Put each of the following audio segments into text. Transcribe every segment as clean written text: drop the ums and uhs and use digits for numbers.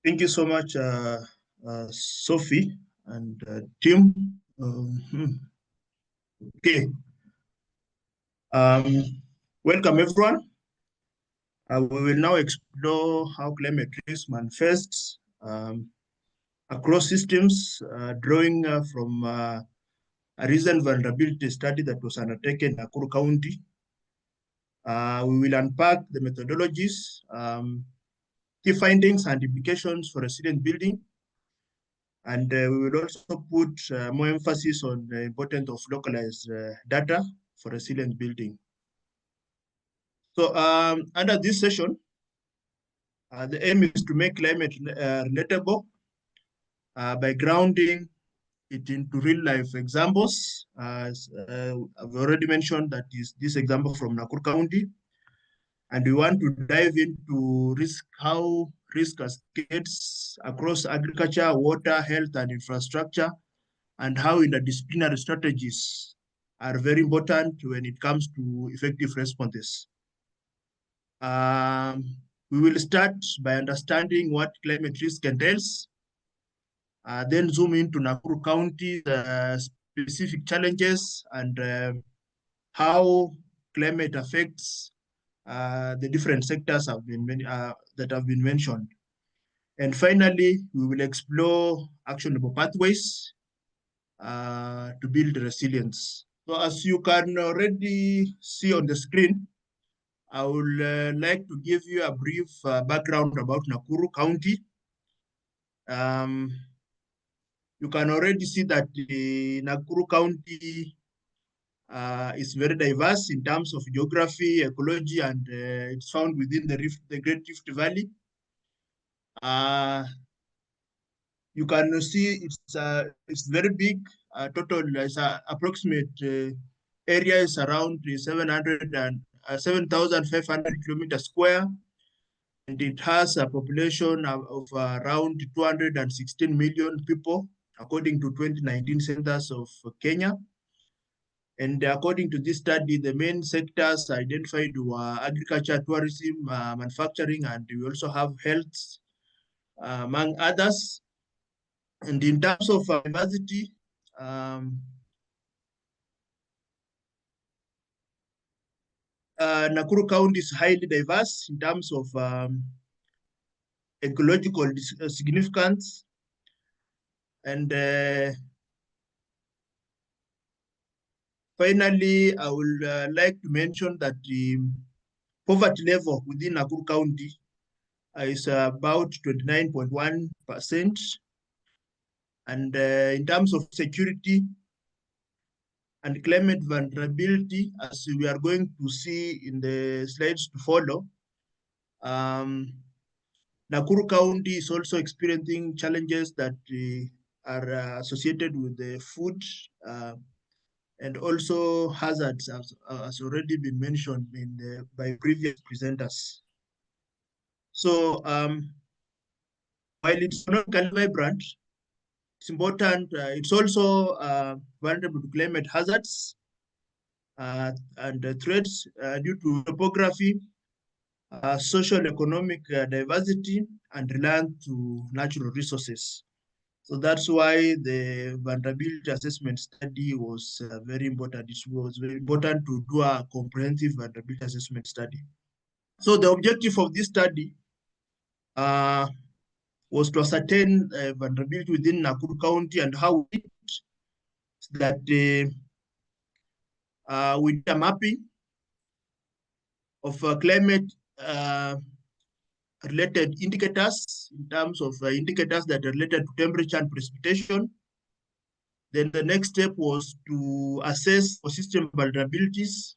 Thank you so much, Sophie and Tim. Okay. Welcome, everyone. We will now explore how climate risk manifests across systems, drawing from a recent vulnerability study that was undertaken in Nakuru County. We will unpack the methodologies, key findings and implications for resilient building. And we will also put more emphasis on the importance of localized data for resilient building. So under this session, the aim is to make climate relatable by grounding it into real life examples. As I've already mentioned, that is this example from Nakuru County. And we want to dive into how risk cascades across agriculture, water, health, and infrastructure, and how interdisciplinary strategies are very important when it comes to effective responses. We will start by understanding what climate risk entails, then zoom into Nakuru County's specific challenges and how climate affects the different sectors that have been mentioned. And finally, we will explore actionable pathways to build resilience. So as you can already see on the screen, I would like to give you a brief background about Nakuru County. You can already see that the Nakuru County is very diverse in terms of geography, ecology, and it's found within the Great Rift Valley. You can see it's very big. Total is approximate area is around 7,500 kilometers square, and it has a population of around 216 million people, according to 2019 census of Kenya. And according to this study, the main sectors identified were agriculture, tourism, manufacturing, and we also have health, among others. And in terms of diversity, Nakuru County is highly diverse in terms of ecological significance. And finally, I would like to mention that the poverty level within Nakuru County is about 29.1%. And in terms of security and climate vulnerability, as we are going to see in the slides to follow, Nakuru County is also experiencing challenges that are associated with the food and also hazards, as already been mentioned by previous presenters. So while it's economically vibrant, it's important, it's also vulnerable to climate hazards and threats due to topography, social economic diversity, and reliance to natural resources. So that's why the vulnerability assessment study was very important. It was very important to do a comprehensive vulnerability assessment study. So the objective of this study was to ascertain vulnerability within Nakuru County and how that we did a mapping of climate related indicators in terms of indicators that are related to temperature and precipitation. Then the next step was to assess for system vulnerabilities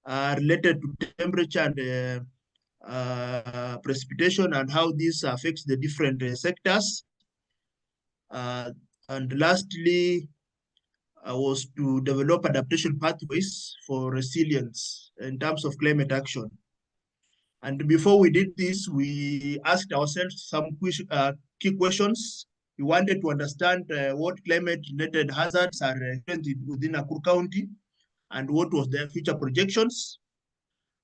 related to temperature and precipitation and how this affects the different sectors. And lastly, was to develop adaptation pathways for resilience in terms of climate action. And before we did this, we asked ourselves some key questions. We wanted to understand what climate-related hazards are within Nakuru County and what was their future projections.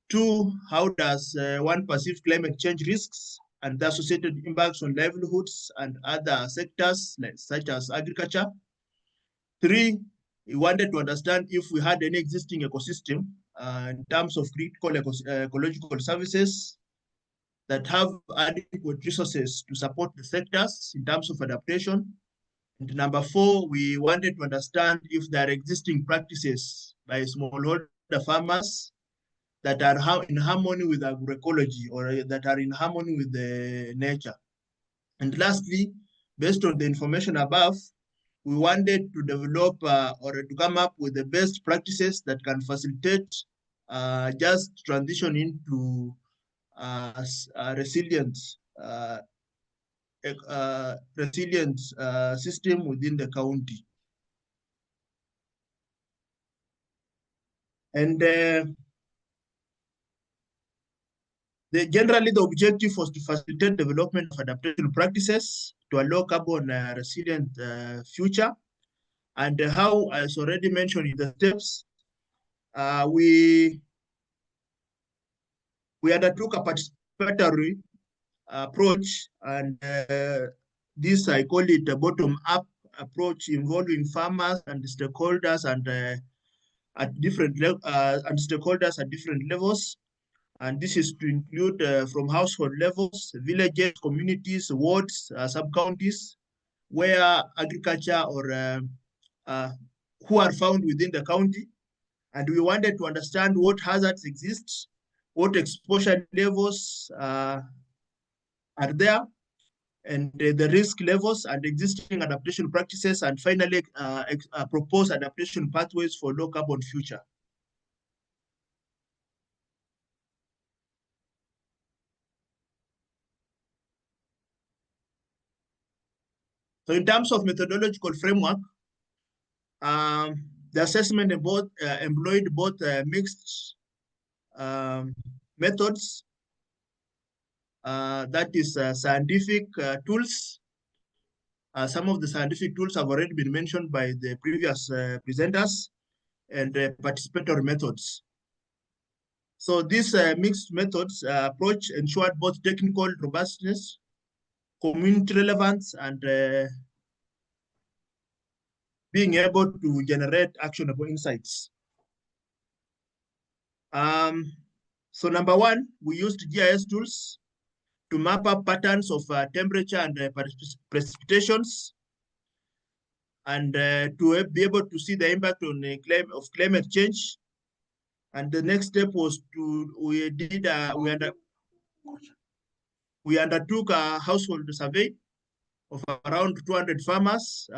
2, how does one perceive climate change risks and the associated impacts on livelihoods and other sectors such as agriculture. 3, we wanted to understand if we had any existing ecosystem in terms of critical ecological services that have adequate resources to support the sectors in terms of adaptation. And number 4, we wanted to understand if there are existing practices by smallholder farmers that are in harmony with agroecology or that are in harmony with the nature. And lastly, based on the information above, we wanted to develop or to come up with the best practices that can facilitate just transition into resilient system within the county. And generally, the objective was to facilitate development of adaptation practices to a low carbon resilient future. And how, as already mentioned in the steps, we undertook a participatory approach, and this I call it a bottom-up approach involving farmers and stakeholders and at different stakeholders at different levels. And this is to include from household levels, villages, communities, wards, sub-counties, where agriculture or who are found within the county. And we wanted to understand what hazards exist, what exposure levels are there, and the risk levels and existing adaptation practices, and finally propose adaptation pathways for low carbon future. So in terms of methodological framework, the assessment employed both mixed methods, that is scientific tools. Some of the scientific tools have already been mentioned by the previous presenters, and participatory methods. So this mixed methods approach ensured both technical robustness, community relevance, and being able to generate actionable insights. So number 1, we used GIS tools to map up patterns of temperature and precipitations, and to be able to see the impact on climate change. And the next step was we undertook a household survey of around 200 farmers,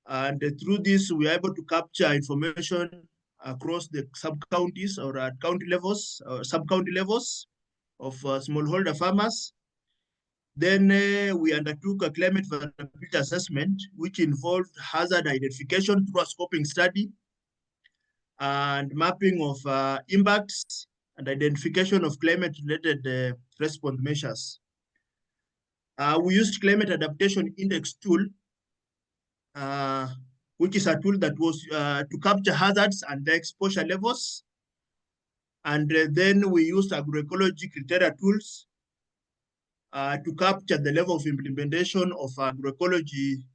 and through this we are able to capture information across the sub-counties or at county levels or sub-county levels of smallholder farmers. Then we undertook a climate vulnerability assessment, which involved hazard identification through a scoping study and mapping of impacts and identification of climate-related response measures. We used climate adaptation index tool, which is a tool that was to capture hazards and their exposure levels. And then we used agroecology criteria tools to capture the level of implementation of agroecology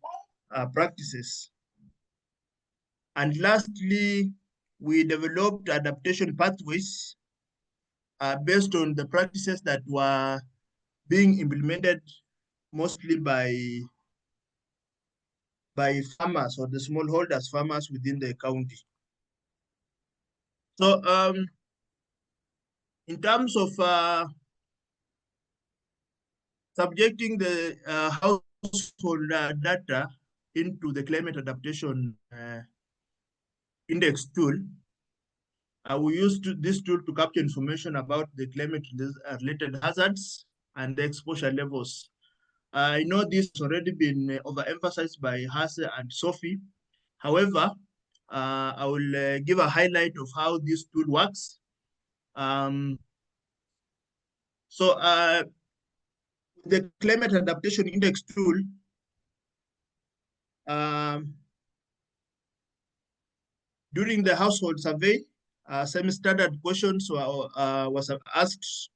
practices. And lastly, we developed adaptation pathways based on the practices that were being implemented mostly by farmers or the smallholders farmers within the county. So in terms of subjecting the household data into the climate adaptation index tool, we used this tool to capture information about the climate-related hazards and the exposure levels. I know this has already been overemphasized by Hase and Sophie. However, I will give a highlight of how this tool works. The climate adaptation index tool, during the household survey, semi-standard questions was asked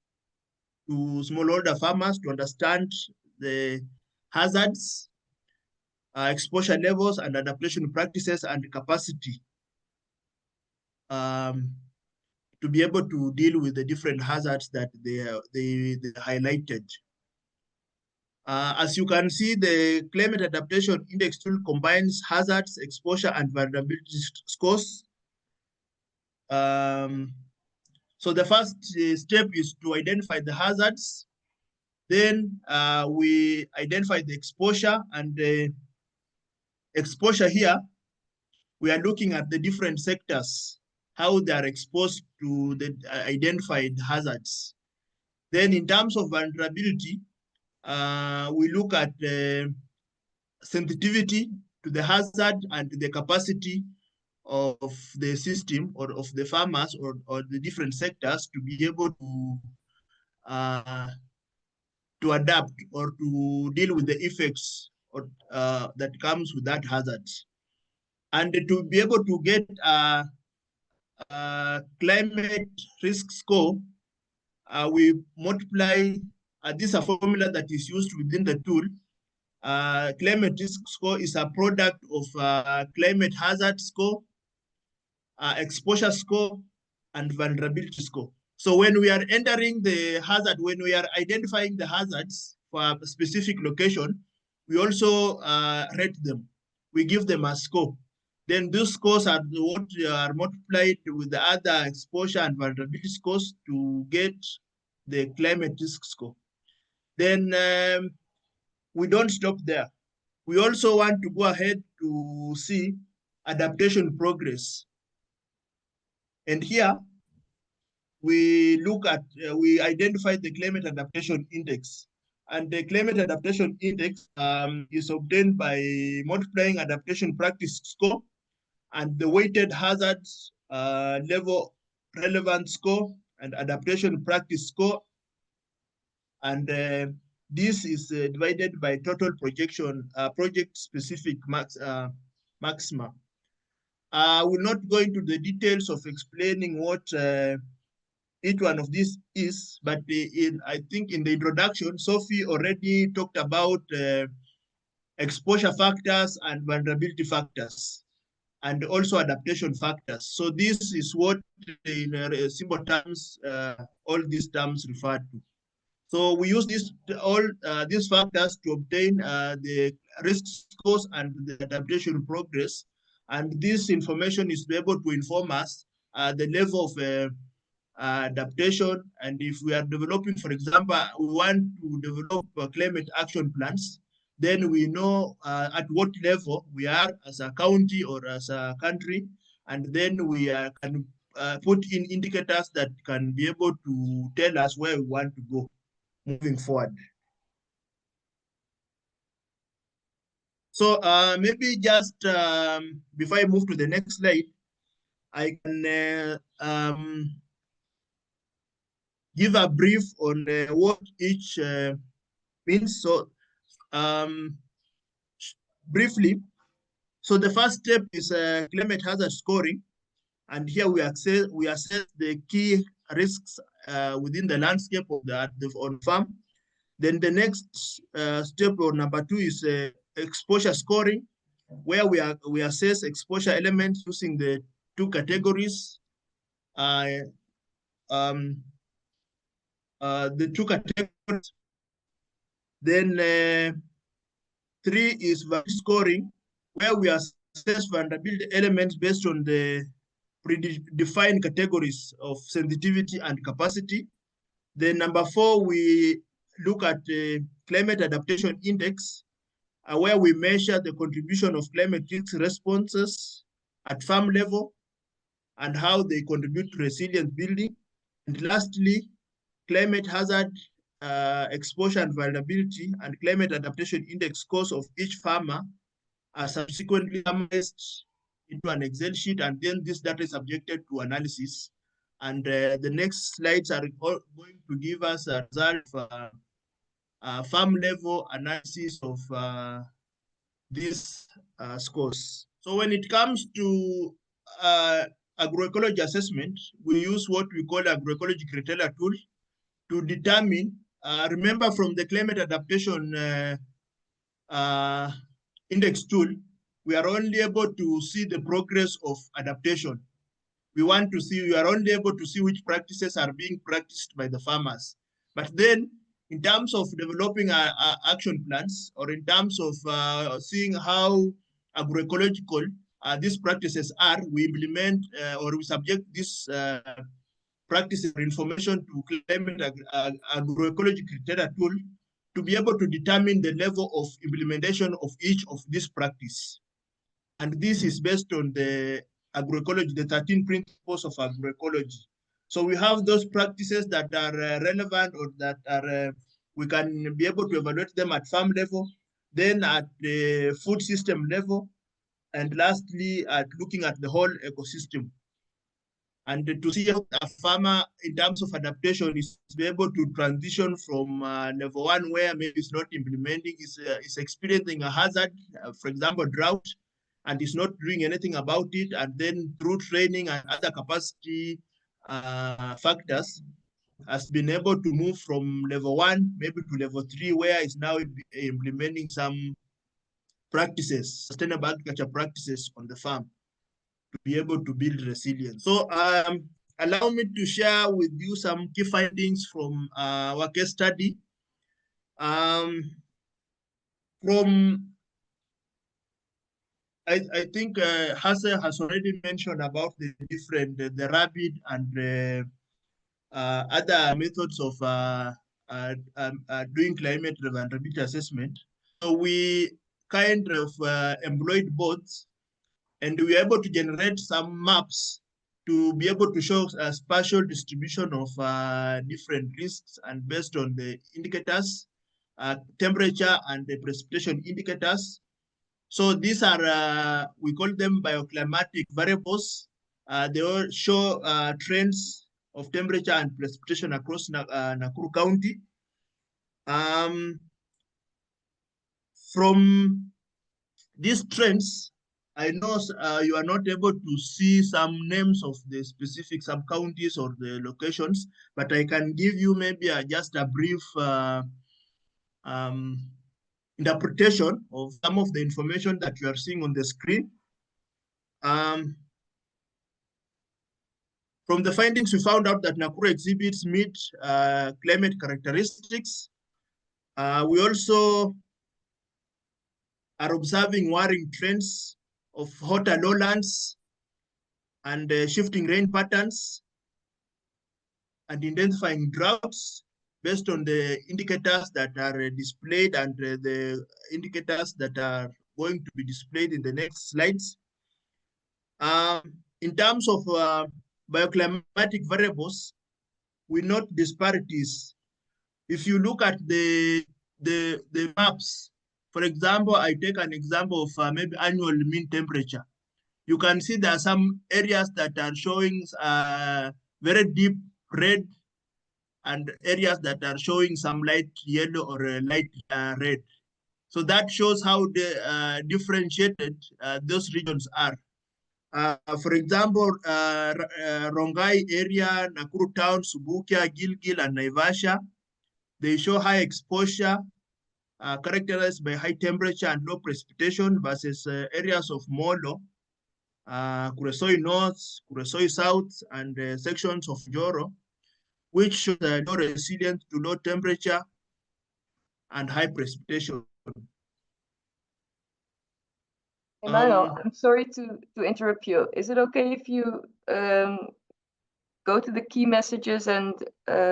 to smallholder farmers to understand the hazards, exposure levels, and adaptation practices and capacity to be able to deal with the different hazards that they highlighted. As you can see, the climate adaptation index tool combines hazards, exposure, and vulnerability scores. So the first step is to identify the hazards. Then we identify the exposure, and the exposure here, we are looking at the different sectors, how they are exposed to the identified hazards. Then in terms of vulnerability, we look at the sensitivity to the hazard and the capacity of the system or of the farmers or the different sectors to be able to adapt or to deal with the effects or, that comes with that hazard. And to be able to get a climate risk score, we multiply, this is a formula that is used within the tool. Climate risk score is a product of climate hazard score, exposure score, and vulnerability score. So when we are entering the hazard, when we are identifying the hazards for a specific location, we also rate them. We give them a score. Then those scores are what are multiplied with the other exposure and vulnerability scores to get the climate risk score. Then we don't stop there. We also want to go ahead to see adaptation progress. And here we look at, we identify the climate adaptation index. And the climate adaptation index is obtained by multiplying adaptation practice score and the weighted hazards level relevant score and adaptation practice score. And this is divided by total projection, project-specific maxima. I will not go into the details of explaining what each one of these is, but I think in the introduction, Sophie already talked about exposure factors and vulnerability factors, and also adaptation factors. So this is what in simple terms, all these terms refer to. So we use all these factors to obtain the risk scores and the adaptation progress. And this information is able to inform us the level of adaptation. And if we are developing, for example, we want to develop climate action plans, then we know at what level we are as a county or as a country. And then we can put in indicators that can be able to tell us where we want to go moving forward. So maybe just before I move to the next slide, I can give a brief on what each means. So briefly, so the first step is climate hazard scoring. And here we assess the key risks within the landscape of on farm. Then the next step or number 2 is exposure scoring, where we assess exposure elements using the 2 categories. The 2 categories. Then 3 is vulnerability scoring, where we assess vulnerability elements based on the predefined categories of sensitivity and capacity. Then number 4, we look at the climate adaptation index, where we measure the contribution of climate risk responses at farm level and how they contribute to resilience building. And lastly, climate hazard exposure and vulnerability and climate adaptation index scores of each farmer are subsequently summarized into an Excel sheet, and then this data is subjected to analysis. And the next slides are going to give us a result of farm level analysis of these scores. So when it comes to agroecology assessment, we use what we call agroecology criteria tool to determine remember from the climate adaptation index tool, we are only able to see the progress of adaptation. We are only able to see which practices are being practiced by the farmers. But then, in terms of developing action plans, or in terms of seeing how agroecological these practices are, we implement or we subject this practices or information to climate agroecology criteria tool to be able to determine the level of implementation of each of these practice. And this is based on the agroecology, the 13 principles of agroecology. So we have those practices that are relevant, or that are we can be able to evaluate them at farm level, then at the food system level, and lastly at looking at the whole ecosystem. And to see how a farmer, in terms of adaptation, is able to transition from level 1, where maybe it's not implementing, is experiencing a hazard, for example, drought, and is not doing anything about it, and then through training and other capacity factors, has been able to move from level 1 maybe to level 3, where it's now implementing some practices, sustainable agriculture practices on the farm, to be able to build resilience. So allow me to share with you some key findings from our case study. I think Hasse has already mentioned about the different, the rapid and other methods of doing climate vulnerability assessment. So we kind of employed both, and we were able to generate some maps to be able to show a spatial distribution of different risks, and based on the indicators, temperature and the precipitation indicators. So these are, we call them bioclimatic variables. They all show trends of temperature and precipitation across Nakuru County. From these trends, I know you are not able to see some names of the specific sub-counties or the locations, but I can give you maybe just a brief interpretation of some of the information that you are seeing on the screen. From the findings, we found out that Nakuru exhibits meet climate characteristics. We also are observing worrying trends of hotter lowlands and shifting rain patterns, and identifying droughts based on the indicators that are displayed, and the indicators that are going to be displayed in the next slides. In terms of bioclimatic variables, we note disparities. If you look at the maps, for example, I take an example of maybe annual mean temperature. You can see there are some areas that are showing very deep red, and areas that are showing some light yellow or light red. So that shows how differentiated those regions are. For example, Rongai area, Nakuru town, Subukia, Gilgil, and Naivasha, they show high exposure characterized by high temperature and low precipitation, versus areas of Molo, Kuresoi North, Kuresoi South, and sections of Joro, which show low resilience to low temperature and high precipitation. Emmanuel, I'm sorry to interrupt you. Is it okay if you go to the key messages, and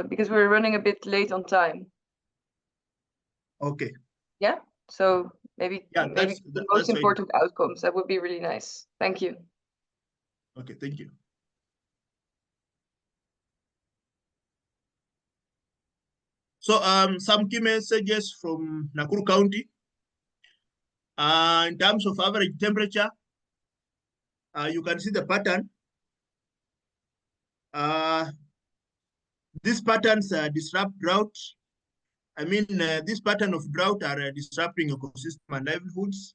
because we're running a bit late on time? Okay. Yeah. So maybe the most important outcomes. That would be really nice. Thank you. Okay. Thank you. So some key messages from Nakuru County. In terms of average temperature, you can see the pattern. These patterns disrupt drought. I mean, this pattern of drought are disrupting ecosystem and livelihoods.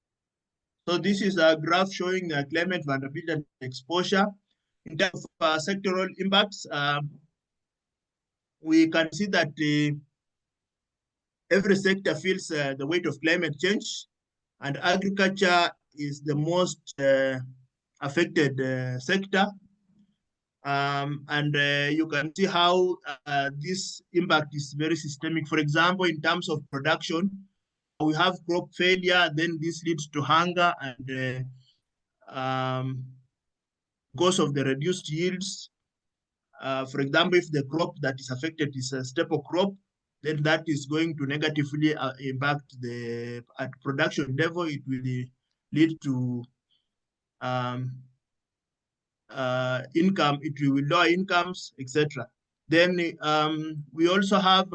So this is a graph showing climate vulnerability and exposure. In terms of sectoral impacts, we can see that every sector feels the weight of climate change, and agriculture is the most affected sector. And you can see how this impact is very systemic. For example, in terms of production, we have crop failure, then this leads to hunger, and because of the reduced yields, for example, if the crop that is affected is a staple crop, then that is going to negatively impact at production level. It will lead to income, it will lower incomes, etc. Then we also have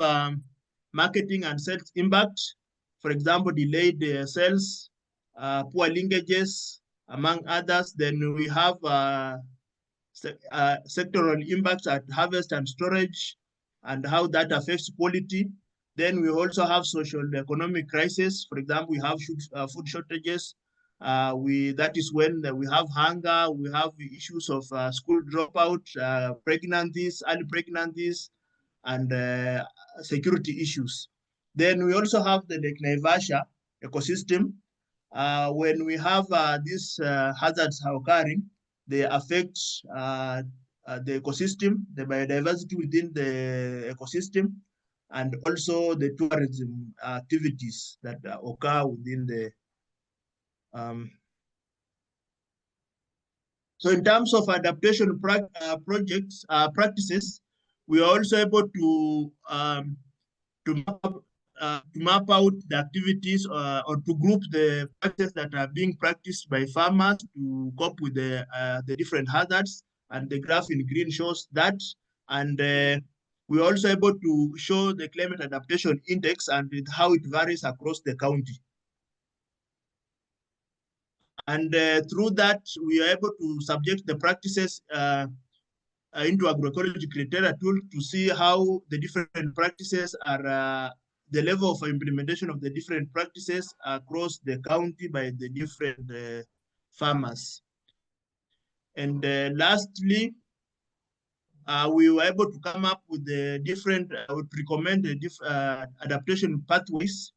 marketing and sales impact. For example, delayed sales, poor linkages, among others. Then we have sectoral impacts at harvest and storage and how that affects quality. Then we also have social economic crisis. For example, we have food shortages. That is when we have hunger, we have issues of school dropout, pregnancies, early pregnancies, and security issues. Then we also have the Lake Naivasha ecosystem. When we have these hazards occurring, they affect the ecosystem, the biodiversity within the ecosystem, and also the tourism activities that occur within the so in terms of adaptation projects, practices, we are also able to map out the activities or to group the practices that are being practiced by farmers to cope with the different hazards. And the graph in green shows that. And we're also able to show the climate adaptation index and how it varies across the county. And through that, we are able to subject the practices into agroecology criteria tool to see how the different practices are, the level of implementation of the different practices across the county by the different farmers. And lastly, we were able to come up with the different, would recommend the adaptation pathways.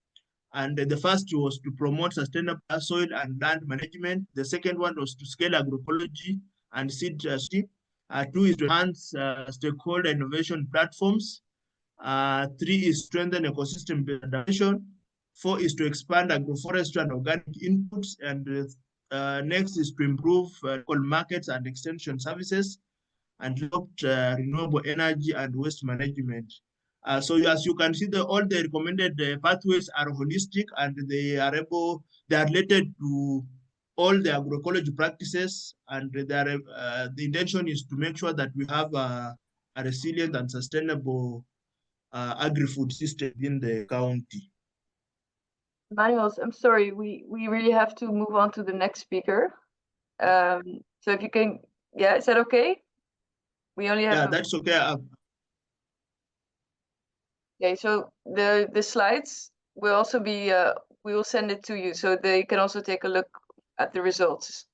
And the first was to promote sustainable soil and land management. The second one was to scale agroecology and seed. Two is to enhance stakeholder innovation platforms. Three is strengthen ecosystem adaptation. Four is to expand agroforestry and organic inputs. And next is to improve local markets and extension services and develop renewable energy and waste management. So as you can see, all the recommended pathways are holistic and they are related to all the agroecology practices, and the intention is to make sure that we have a resilient and sustainable agri-food system in the county. Manuel, I'm sorry, we really have to move on to the next speaker. So if you can, yeah, is that okay? We only have. Yeah, that's okay. Okay, so the slides will also be we will send it to you so they can also take a look at the results.